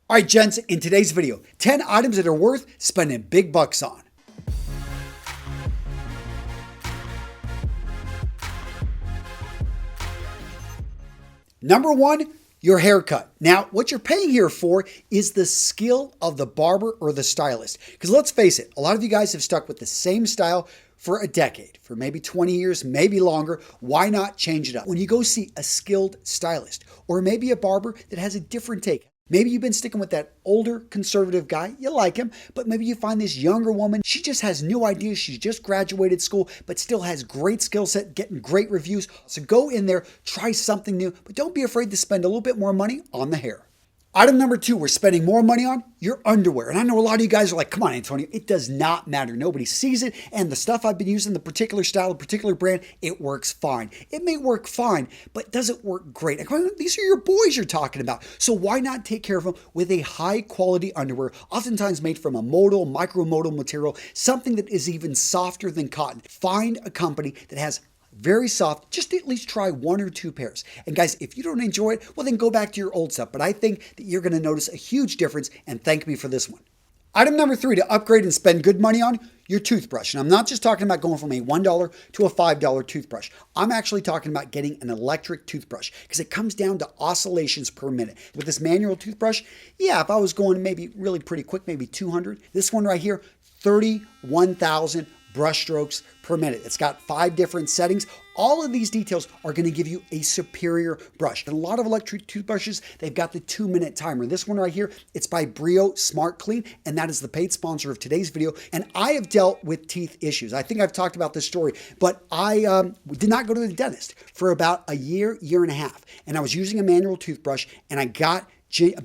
All right, gents, in today's video, 10 items that are worth spending big bucks on. Number one, your haircut. Now, what you're paying here for is the skill of the barber or the stylist. Because let's face it, a lot of you guys have stuck with the same style for a decade, for maybe 20 years, maybe longer. Why not change it up? When you go see a skilled stylist or maybe a barber that has a different take. Maybe you've been sticking with that older conservative guy, you like him, but maybe you find this younger woman, she just has new ideas, she just graduated school, but still has great skill set, getting great reviews. So go in there, try something new, but don't be afraid to spend a little bit more money on the hair. Item number two, we're spending more money on your underwear. And I know a lot of you guys are like, come on, Antonio, it does not matter. Nobody sees it. And the stuff I've been using, the particular style, the particular brand, it works fine. It may work fine, but does it work great? These are your boys you're talking about. So why not take care of them with a high quality underwear, oftentimes made from a modal, micromodal material, something that is even softer than cotton. Find a company that has very soft, just at least try one or two pairs. And guys, if you don't enjoy it, well then go back to your old stuff. But I think that you're gonna notice a huge difference, and thank me for this one. Item number three, to upgrade and spend good money on, your toothbrush. And I'm not just talking about going from a $1 to a $5 toothbrush. I'm actually talking about getting an electric toothbrush because it comes down to oscillations per minute. With this manual toothbrush, yeah, if I was going maybe really pretty quick, maybe 200. This one right here, 31,000 brush strokes per minute. It's got 5 different settings. All of these details are going to give you a superior brush. And a lot of electric toothbrushes, they've got the 2-minute timer. This one right here, it's by Brio Smartclean, and that is the paid sponsor of today's video. And I have dealt with teeth issues. I think I've talked about this story, but I did not go to the dentist for about a year, year and a half. And I was using a manual toothbrush, and I got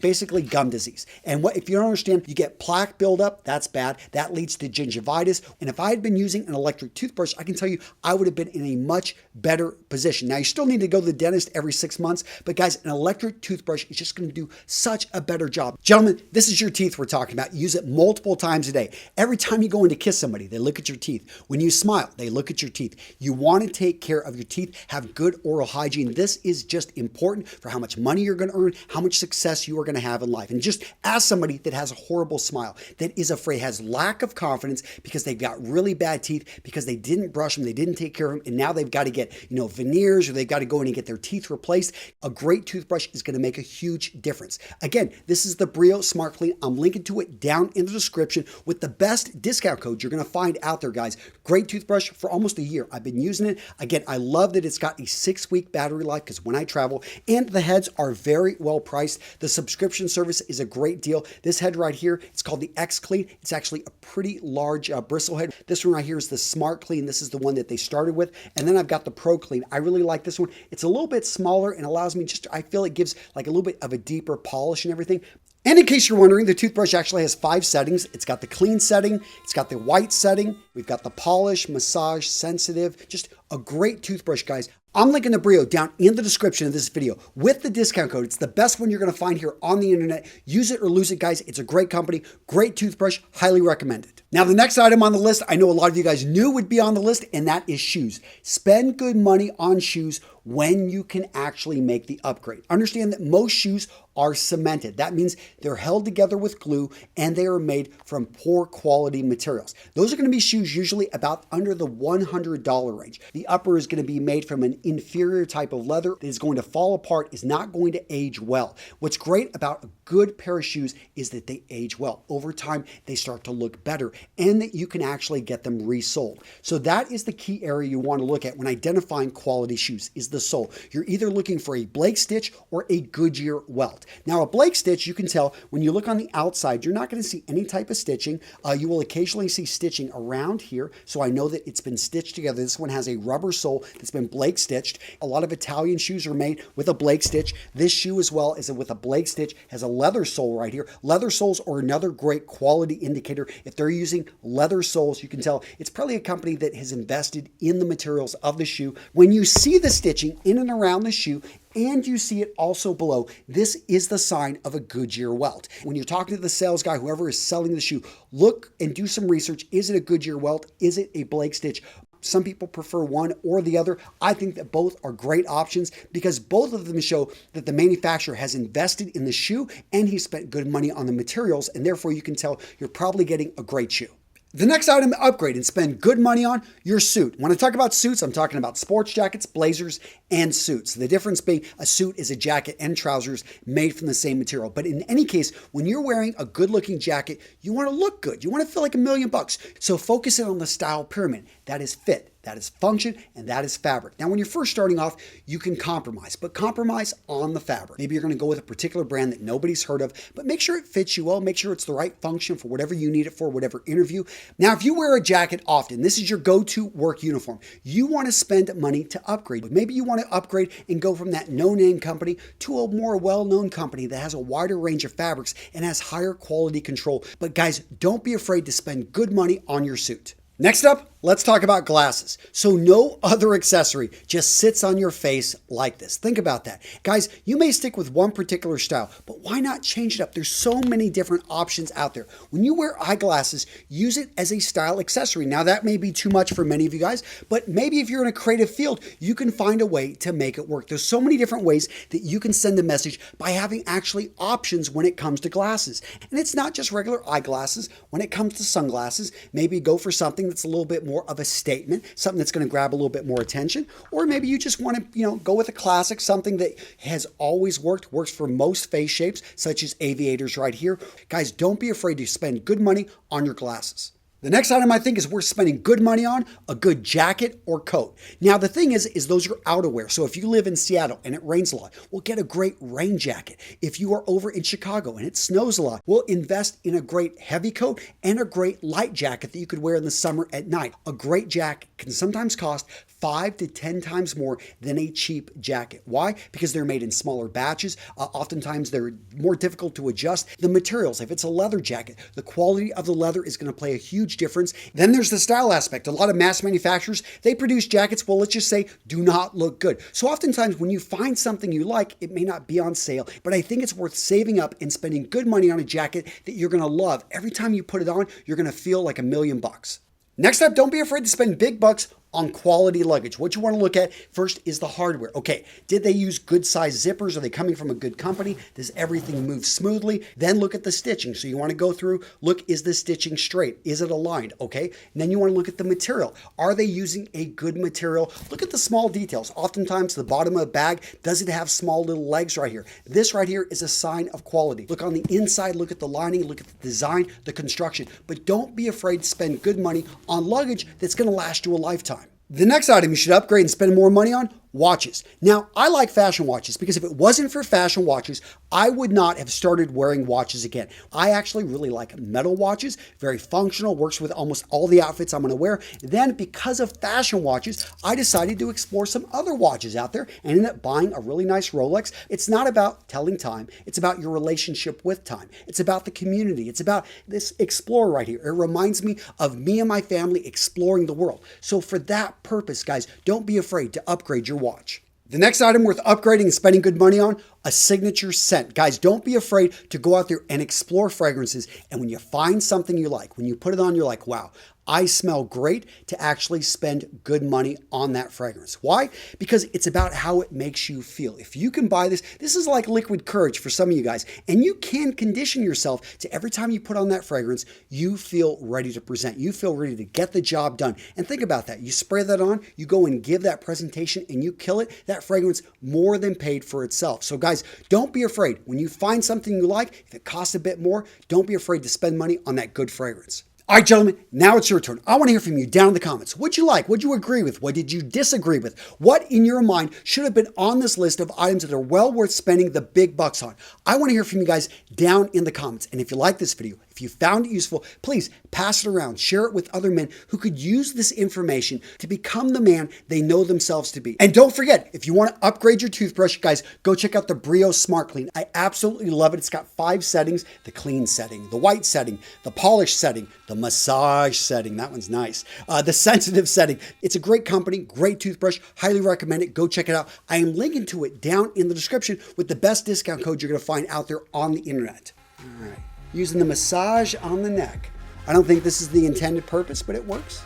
basically gum disease. And if you don't understand, you get plaque buildup, that's bad. That leads to gingivitis. And if I had been using an electric toothbrush, I can tell you I would have been in a much better position. Now, you still need to go to the dentist every 6 months, but guys, an electric toothbrush is just going to do such a better job. Gentlemen, this is your teeth we're talking about. Use it multiple times a day. Every time you go in to kiss somebody, they look at your teeth. When you smile, they look at your teeth. You want to take care of your teeth, have good oral hygiene. This is just important for how much money you're going to earn, how much success you are going to have in life. And just as somebody that has a horrible smile, that is afraid, has lack of confidence because they've got really bad teeth, because they didn't brush them, they didn't take care of them, and now they've got to get, veneers, or they've got to go in and get their teeth replaced. A great toothbrush is going to make a huge difference. Again, this is the Brio Smartclean. I'm linking to it down in the description with the best discount code you're going to find out there, guys. Great toothbrush for almost a year. I've been using it. Again, I love that it's got a 6-week battery life because when I travel, and the heads are very well priced. The subscription service is a great deal. This head right here, it's called the X Clean. It's actually a pretty large bristle head. This one right here is the Smart Clean. This is the one that they started with. And then I've got the Pro Clean. I really like this one. It's a little bit smaller and allows me I feel it gives like a little bit of a deeper polish and everything. And in case you're wondering, the toothbrush actually has 5 settings. It's got the clean setting, it's got the white setting, we've got the polish, massage, sensitive, just a great toothbrush, guys. I'm linking the Brio down in the description of this video with the discount code. It's the best one you're going to find here on the internet. Use it or lose it, guys. It's a great company, great toothbrush, highly recommended. Now, the next item on the list, I know a lot of you guys knew would be on the list, and that is shoes. Spend good money on shoes when you can actually make the upgrade. Understand that most shoes are cemented. That means they're held together with glue and they are made from poor quality materials. Those are going to be shoes usually about under the $100 range. The upper is going to be made from an inferior type of leather that is going to fall apart, is not going to age well. What's great about a good pair of shoes is that they age well. Over time, they start to look better and that you can actually get them resold. So that is the key area you want to look at when identifying quality shoes, is the sole. You're either looking for a Blake stitch or a Goodyear welt. Now, a Blake stitch, you can tell when you look on the outside, you're not going to see any type of stitching. You will occasionally see stitching around here. So I know that it's been stitched together. This one has a rubber sole that's been Blake stitched. A lot of Italian shoes are made with a Blake stitch. This shoe as well is with a Blake stitch, has a leather sole right here. Leather soles are another great quality indicator. If they're using leather soles, you can tell it's probably a company that has invested in the materials of the shoe. When you see the stitching in and around the shoe, and you see it also below, this is the sign of a Goodyear welt. When you're talking to the sales guy, whoever is selling the shoe, look and do some research. Is it a Goodyear welt? Is it a Blake stitch? Some people prefer one or the other. I think that both are great options because both of them show that the manufacturer has invested in the shoe and he spent good money on the materials, and therefore you can tell you're probably getting a great shoe. The next item to upgrade and spend good money on, your suit. When I talk about suits, I'm talking about sports jackets, blazers, and suits. The difference being a suit is a jacket and trousers made from the same material. But in any case, when you're wearing a good-looking jacket, you want to look good. You want to feel like $1,000,000. So focus in on the style pyramid. That is fit, that is function, and that is fabric. Now, when you're first starting off, you can compromise, but compromise on the fabric. Maybe you're going to go with a particular brand that nobody's heard of, but make sure it fits you well. Make sure it's the right function for whatever you need it for, whatever interview. Now, if you wear a jacket often, this is your go-to work uniform. You want to spend money to upgrade. Maybe you want to upgrade and go from that no-name company to a more well-known company that has a wider range of fabrics and has higher quality control. But guys, don't be afraid to spend good money on your suit. Next up, let's talk about glasses. So no other accessory just sits on your face like this. Think about that. Guys, you may stick with one particular style, but why not change it up? There's so many different options out there. When you wear eyeglasses, use it as a style accessory. Now that may be too much for many of you guys, but maybe if you're in a creative field, you can find a way to make it work. There's so many different ways that you can send a message by having actually options when it comes to glasses. And it's not just regular eyeglasses. When it comes to sunglasses, maybe go for something that's a little bit more of a statement, something that's going to grab a little bit more attention, or maybe you just want to, go with a classic, something that has always works for most face shapes, such as aviators right here. Guys, don't be afraid to spend good money on your glasses. The next item I think is worth spending good money on, a good jacket or coat. Now the thing is those are outerwear. So if you live in Seattle and it rains a lot, we'll get a great rain jacket. If you are over in Chicago and it snows a lot, we'll invest in a great heavy coat and a great light jacket that you could wear in the summer at night. A great jacket can sometimes cost 5 to 10 times more than a cheap jacket. Why? Because they're made in smaller batches. Oftentimes they're more difficult to adjust. The materials, if it's a leather jacket, the quality of the leather is going to play a huge difference. Then there's the style aspect. A lot of mass manufacturers, they produce jackets, well, let's just say, do not look good. So oftentimes when you find something you like, it may not be on sale, but I think it's worth saving up and spending good money on a jacket that you're going to love. Every time you put it on, you're going to feel like $1,000,000. Next up, don't be afraid to spend big bucks on quality luggage. What you want to look at first is the hardware. Okay, did they use good size zippers? Are they coming from a good company? Does everything move smoothly? Then look at the stitching. So you want to go through, look, is the stitching straight? Is it aligned? Okay, and then you want to look at the material. Are they using a good material? Look at the small details. Oftentimes the bottom of a bag, does it have small little legs right here? This right here is a sign of quality. Look on the inside, look at the lining, look at the design, the construction, but don't be afraid to spend good money on luggage that's going to last you a lifetime. The next item you should upgrade and spend more money on, watches. Now, I like fashion watches because if it wasn't for fashion watches, I would not have started wearing watches again. I actually really like metal watches, very functional, works with almost all the outfits I'm going to wear. Then, because of fashion watches, I decided to explore some other watches out there and ended up buying a really nice Rolex. It's not about telling time. It's about your relationship with time. It's about the community. It's about this explorer right here. It reminds me of me and my family exploring the world. So for that purpose, guys, don't be afraid to upgrade your watch. The next item worth upgrading and spending good money on, a signature scent. Guys, don't be afraid to go out there and explore fragrances. And when you find something you like, when you put it on, you're like, wow, I smell great, to actually spend good money on that fragrance. Why? Because it's about how it makes you feel. If you can buy this, this is like liquid courage for some of you guys, and you can condition yourself to every time you put on that fragrance, you feel ready to present. You feel ready to get the job done. And think about that. You spray that on, you go and give that presentation and you kill it. That fragrance more than paid for itself. So guys, don't be afraid. When you find something you like, if it costs a bit more, don't be afraid to spend money on that good fragrance. All right, gentlemen, now it's your turn. I want to hear from you down in the comments. What'd you like? What'd you agree with? What did you disagree with? What in your mind should have been on this list of items that are well worth spending the big bucks on? I want to hear from you guys down in the comments. And if you like this video, if you found it useful, please pass it around. Share it with other men who could use this information to become the man they know themselves to be. And don't forget, if you want to upgrade your toothbrush, guys, go check out the Brio Smartclean. I absolutely love it. It's got 5 settings: the clean setting, the white setting, the polish setting, the massage setting. That one's nice. The sensitive setting. It's a great company, great toothbrush. Highly recommend it. Go check it out. I am linking to it down in the description with the best discount code you're going to find out there on the internet. All right. Using the massage on the neck. I don't think this is the intended purpose, but it works.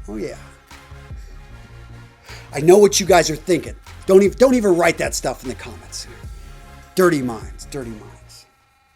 Oh yeah. I know what you guys are thinking. Don't even write that stuff in the comments. Dirty minds, dirty minds.